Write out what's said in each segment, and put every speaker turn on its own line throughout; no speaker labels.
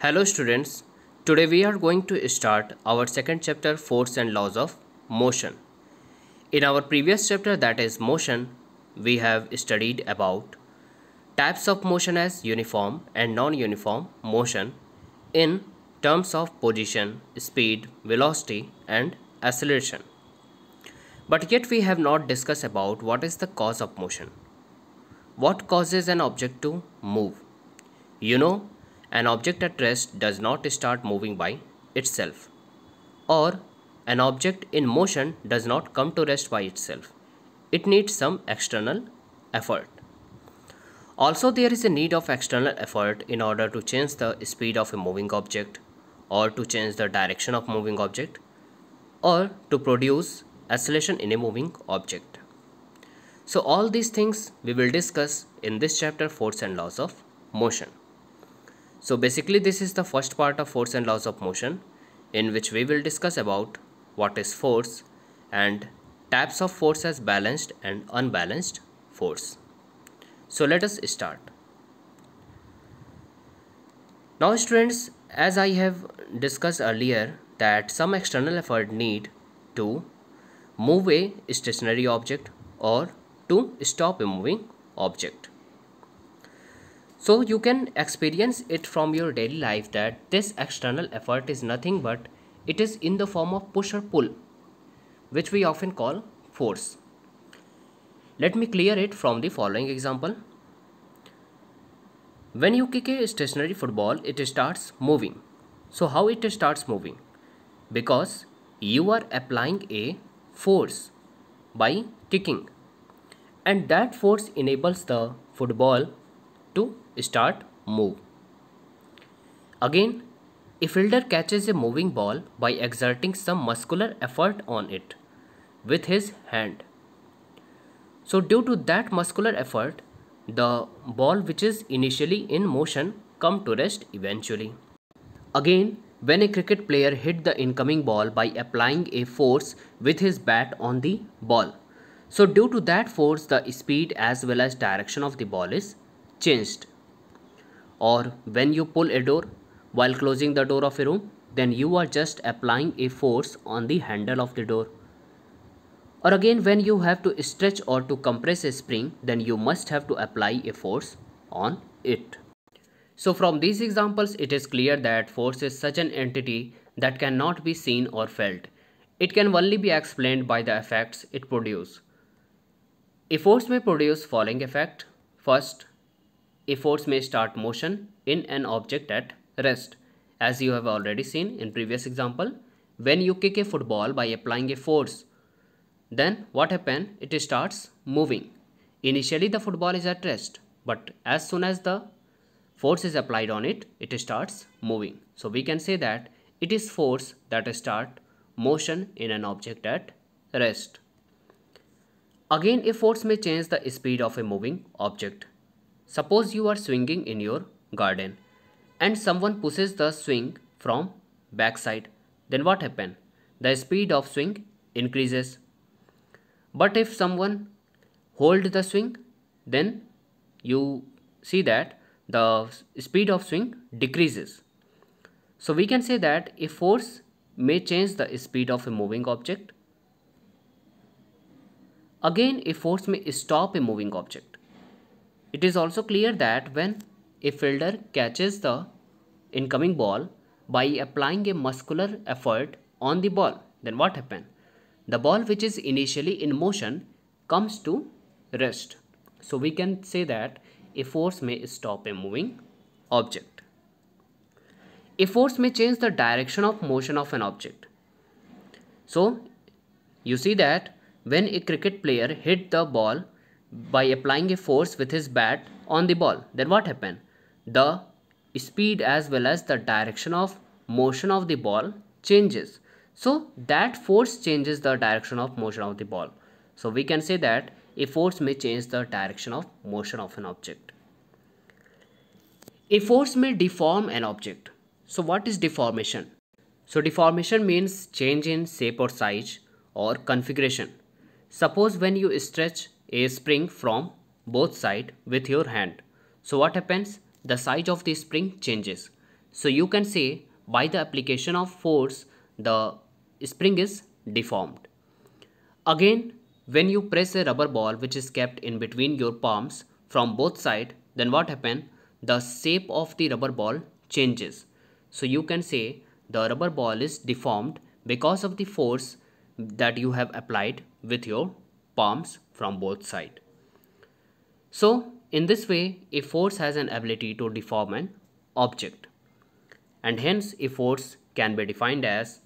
Hello students, today we are going to start our second chapter, Force and Laws of Motion. In our previous chapter, that is motion, we have studied about types of motion as uniform and non-uniform motion in terms of position, speed, velocity and acceleration. But yet we have not discussed about what is the cause of motion. What causes an object to move? You know, an object at rest does not start moving by itself, or an object in motion does not come to rest by itself. It needs some external effort. Also, there is a need of external effort in order to change the speed of a moving object, or to change the direction of moving object, or to produce acceleration in a moving object. So all these things we will discuss in this chapter, Force and Laws of Motion. So basically this is the first part of Force and Laws of Motion, in which we will discuss about what is force and types of force as balanced and unbalanced force. So let us start. Now students, as I have discussed earlier that some external effort need to move a stationary object or to stop a moving object. So you can experience it from your daily life that this external effort is nothing but it is in the form of push or pull, which we often call force. Let me clear it from the following example. When you kick a stationary football, it starts moving. So how it starts moving? Because you are applying a force by kicking, and that force enables the football to start move. Again, a fielder catches a moving ball by exerting some muscular effort on it with his hand. So due to that muscular effort, the ball which is initially in motion come to rest eventually. Again, when a cricket player hit the incoming ball by applying a force with his bat on the ball, so due to that force, the speed as well as direction of the ball is changed. Or when you pull a door while closing the door of a room, then you are just applying a force on the handle of the door. Or again, when you have to stretch or to compress a spring, then you must have to apply a force on it. So from these examples, it is clear that force is such an entity that cannot be seen or felt. It can only be explained by the effects it produces. A force may produce following effect. First, a force may start motion in an object at rest. As you have already seen in previous example, when you kick a football by applying a force, then what happens? It starts moving. Initially the football is at rest, but as soon as the force is applied on it, it starts moving. So we can say that it is force that start motion in an object at rest. Again, a force may change the speed of a moving object. Suppose you are swinging in your garden and someone pushes the swing from backside. Then what happens? The speed of swing increases. But if someone hold the swing, then you see that the speed of swing decreases. So we can say that a force may change the speed of a moving object. Again, a force may stop a moving object. It is also clear that when a fielder catches the incoming ball by applying a muscular effort on the ball, then what happens? The ball which is initially in motion comes to rest. So we can say that a force may stop a moving object. A force may change the direction of motion of an object. So you see that when a cricket player hit the ball by applying a force with his bat on the ball, then what happened? The speed as well as the direction of motion of the ball changes. So that force changes the direction of motion of the ball. So we can say that a force may change the direction of motion of an object. A force may deform an object. So what is deformation? So deformation means change in shape or size or configuration. Suppose when you stretch a spring from both sides with your hand. So what happens? The size of the spring changes. So you can say by the application of force, the spring is deformed. Again, when you press a rubber ball which is kept in between your palms from both sides, then what happens? The shape of the rubber ball changes. So you can say the rubber ball is deformed because of the force that you have applied with your palms from both sides. So in this way, a force has an ability to deform an object, and hence a force can be defined as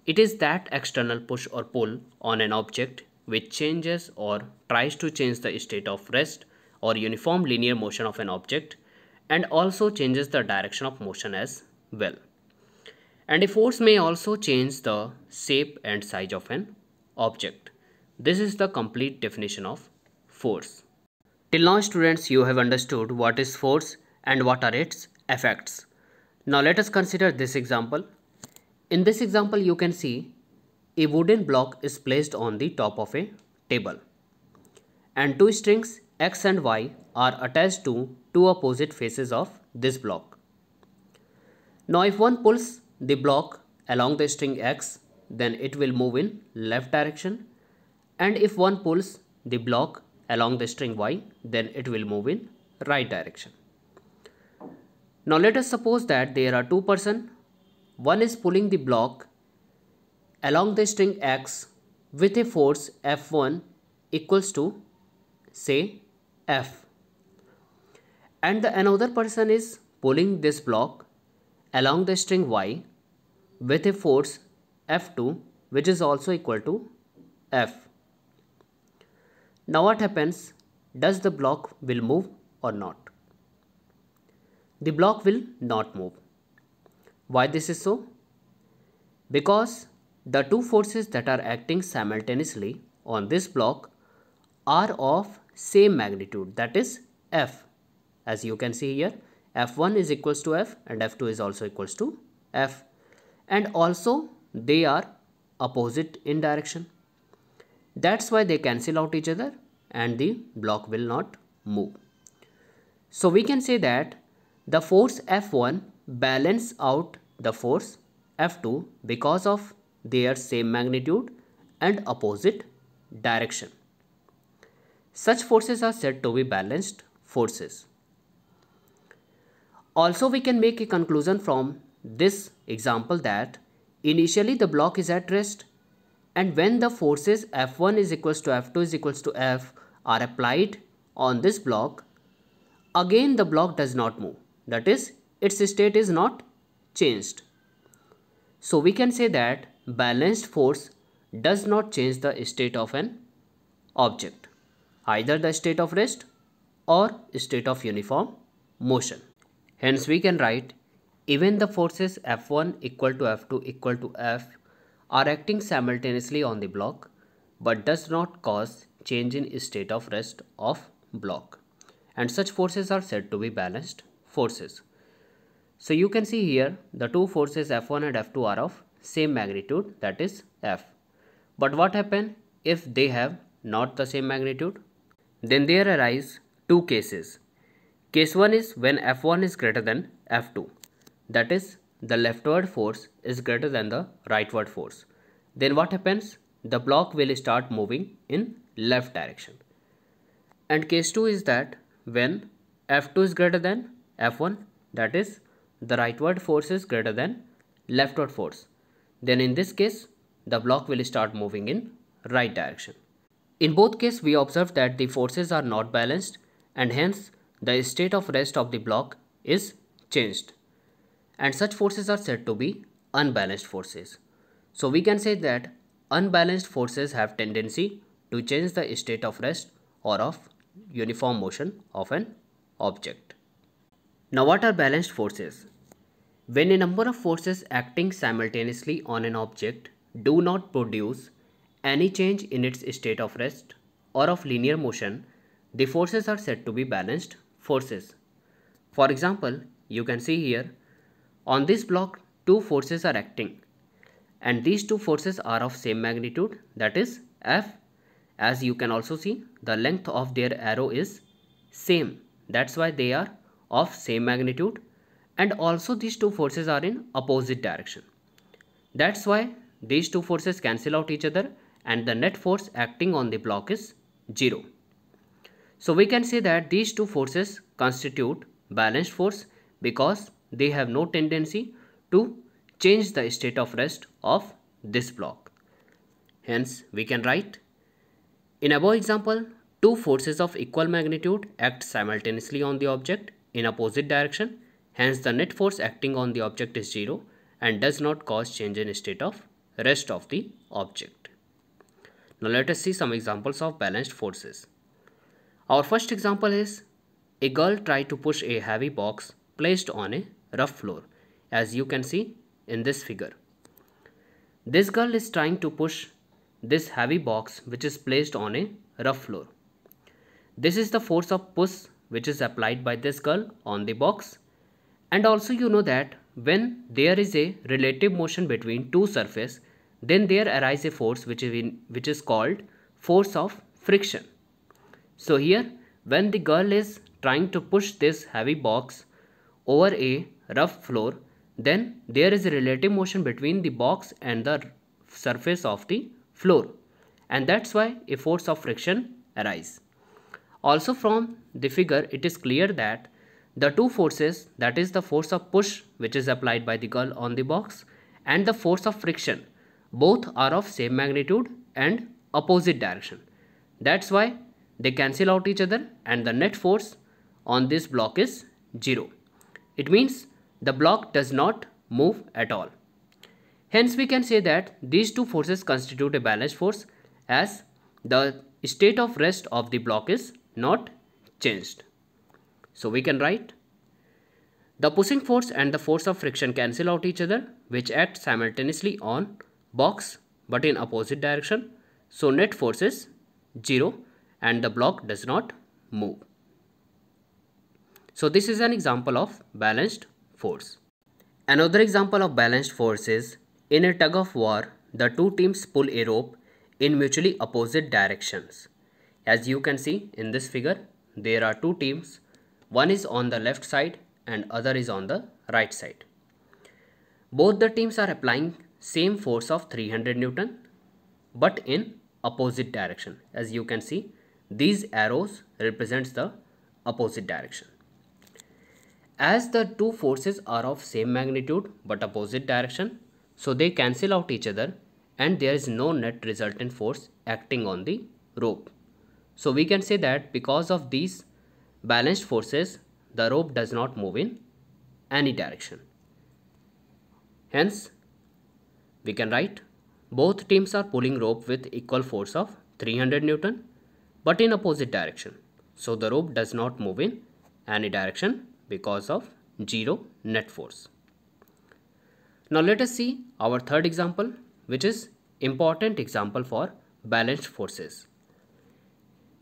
it is that external push or pull on an object which changes or tries to change the state of rest or uniform linear motion of an object, and also changes the direction of motion as well. And a force may also change the shape and size of an object. This is the complete definition of force. Till now, students, you have understood what is force and what are its effects. Now let us consider this example. In this example, you can see a wooden block is placed on the top of a table, and two strings X and Y are attached to two opposite faces of this block. Now if one pulls the block along the string X, then it will move in left direction, and if one pulls the block along the string Y, then it will move in right direction. Now let us suppose that there are two persons. One is pulling the block along the string X with a force F1 equals to, say, F, and the another person is pulling this block along the string Y with a force F2 which is also equal to F. Now what happens? Does the block will move or not? The block will not move. Why this is so? Because the two forces that are acting simultaneously on this block are of same magnitude, that is F. As you can see here, F1 is equals to F and F2 is also equals to F, and also they are opposite in direction. That's why they cancel out each other and the block will not move. So we can say that the force F1 balance out the force F2 because of their same magnitude and opposite direction. Such forces are said to be balanced forces. Also, we can make a conclusion from this example that initially the block is at rest, and when the forces F1 is equals to F2 is equals to F are applied on this block, again the block does not move. That is, its state is not changed. So we can say that balanced force does not change the state of an object, either the state of rest or state of uniform motion. Hence we can write even the forces F1 equal to F2 equal to F are acting simultaneously on the block but does not cause change in state of rest of block, and such forces are said to be balanced forces. So you can see here the two forces F1 and F2 are of same magnitude, that is F. But what happens if they have not the same magnitude? Then there arise two cases. Case 1 is when F1 is greater than F2, that is the leftward force is greater than the rightward force. Then what happens? The block will start moving in left direction. And case 2 is that when F2 is greater than F1, that is the rightward force is greater than leftward force. Then in this case the block will start moving in right direction. In both cases we observe that the forces are not balanced and hence the state of rest of the block is changed, and such forces are said to be unbalanced forces. So we can say that unbalanced forces have tendency to change the state of rest or of uniform motion of an object. Now what are balanced forces? When a number of forces acting simultaneously on an object do not produce any change in its state of rest or of linear motion, the forces are said to be balanced forces. For example, you can see here on this block two forces are acting, and these two forces are of same magnitude, that is F. As you can also see, the length of their arrow is same, that's why they are of same magnitude, and also these two forces are in opposite direction. That's why these two forces cancel out each other and the net force acting on the block is 0. So we can say that these two forces constitute balanced force because they have no tendency to change the state of rest of this block. Hence we can write, in above example, two forces of equal magnitude act simultaneously on the object in opposite direction. Hence the net force acting on the object is 0 and does not cause change in state of rest of the object. Now let us see some examples of balanced forces. Our first example is a girl tried to push a heavy box placed on a rough floor, as you can see in this figure. This girl is trying to push this heavy box which is placed on a rough floor. This is the force of push which is applied by this girl on the box, and also you know that when there is a relative motion between two surfaces, then there arises a force which is called force of friction. So here when the girl is trying to push this heavy box over a rough floor, then there is a relative motion between the box and the surface of the floor, and that's why a force of friction arises. Also from the figure it is clear that the two forces, that is the force of push which is applied by the girl on the box and the force of friction, both are of same magnitude and opposite direction. That's why they cancel out each other and the net force on this block is 0. It means the block does not move at all. Hence we can say that these two forces constitute a balanced force as the state of rest of the block is not changed. So we can write, the pushing force and the force of friction cancel out each other which act simultaneously on box but in opposite direction. So net force is 0 and the block does not move. So this is an example of balanced force. Another example of balanced force is, in a tug of war, the two teams pull a rope in mutually opposite directions. As you can see in this figure, there are two teams. One is on the left side and other is on the right side. Both the teams are applying same force of 300 Newton but in opposite direction. As you can see, these arrows represents the opposite direction. As the two forces are of same magnitude but opposite direction, so they cancel out each other and there is no net resultant force acting on the rope. So we can say that because of these balanced forces, the rope does not move in any direction. Hence, we can write, both teams are pulling rope with equal force of 300 Newton but in opposite direction. So the rope does not move in any direction because of 0 net force. Now let us see our third example, which is important example for balanced forces.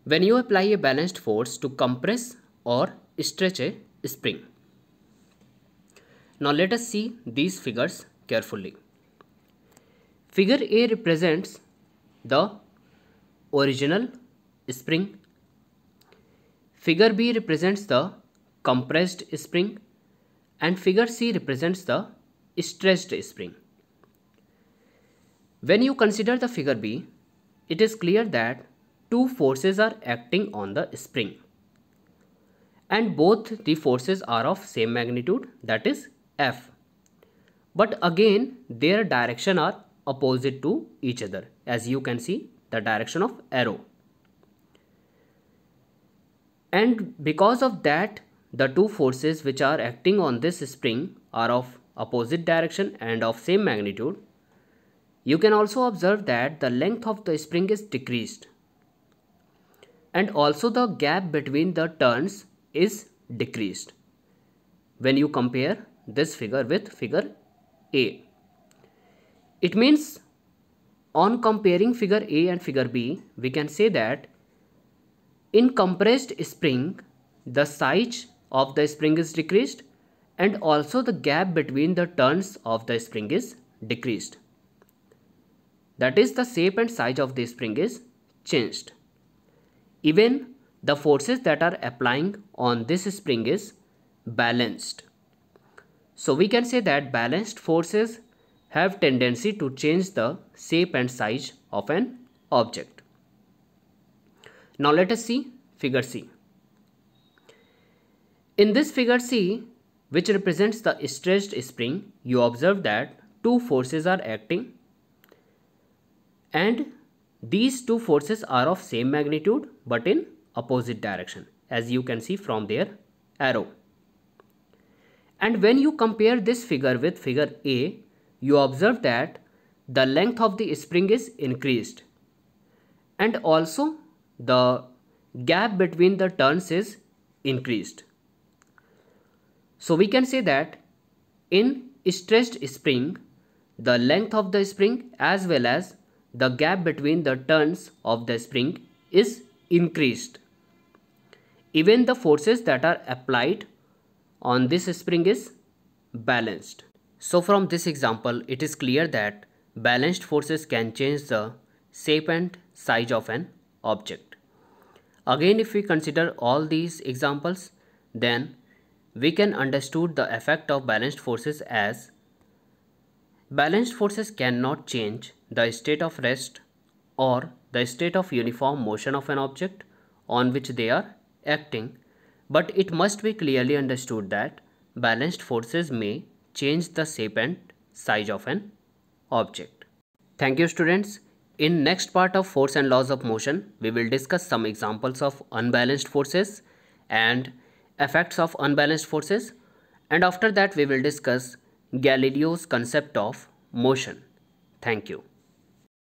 When you apply a balanced force to compress or stretch a spring. Now let us see these figures carefully. Figure A represents the original spring. Figure B represents the compressed spring and figure C represents the stretched spring. When you consider the figure B, it is clear that two forces are acting on the spring and both the forces are of same magnitude, that is F. But again their direction are opposite to each other, as you can see the direction of arrow. And because of that, the two forces which are acting on this spring are of opposite direction and of same magnitude. You can also observe that the length of the spring is decreased and also the gap between the turns is decreased when you compare this figure with figure A. It means on comparing figure A and figure B, we can say that in compressed spring, the size of the spring is decreased and also the gap between the turns of the spring is decreased. That is, the shape and size of the spring is changed. Even the forces that are applying on this spring is balanced. So we can say that balanced forces have tendency to change the shape and size of an object. Now let us see figure C. In this figure C, which represents the stretched spring, you observe that two forces are acting, and these two forces are of same magnitude but in opposite direction, as you can see from their arrow. And when you compare this figure with figure A, you observe that the length of the spring is increased, and also the gap between the turns is increased. So we can say that in stretched spring, the length of the spring as well as the gap between the turns of the spring is increased. Even the forces that are applied on this spring is balanced. So from this example, it is clear that balanced forces can change the shape and size of an object. Again, if we consider all these examples, then we can understood the effect of balanced forces as balanced forces cannot change the state of rest or the state of uniform motion of an object on which they are acting, but it must be clearly understood that balanced forces may change the shape and size of an object. Thank you, students. In next part of Force and Laws of Motion, we will discuss some examples of unbalanced forces and effects of unbalanced forces, and after that we will discuss Galileo's concept of motion. Thank you.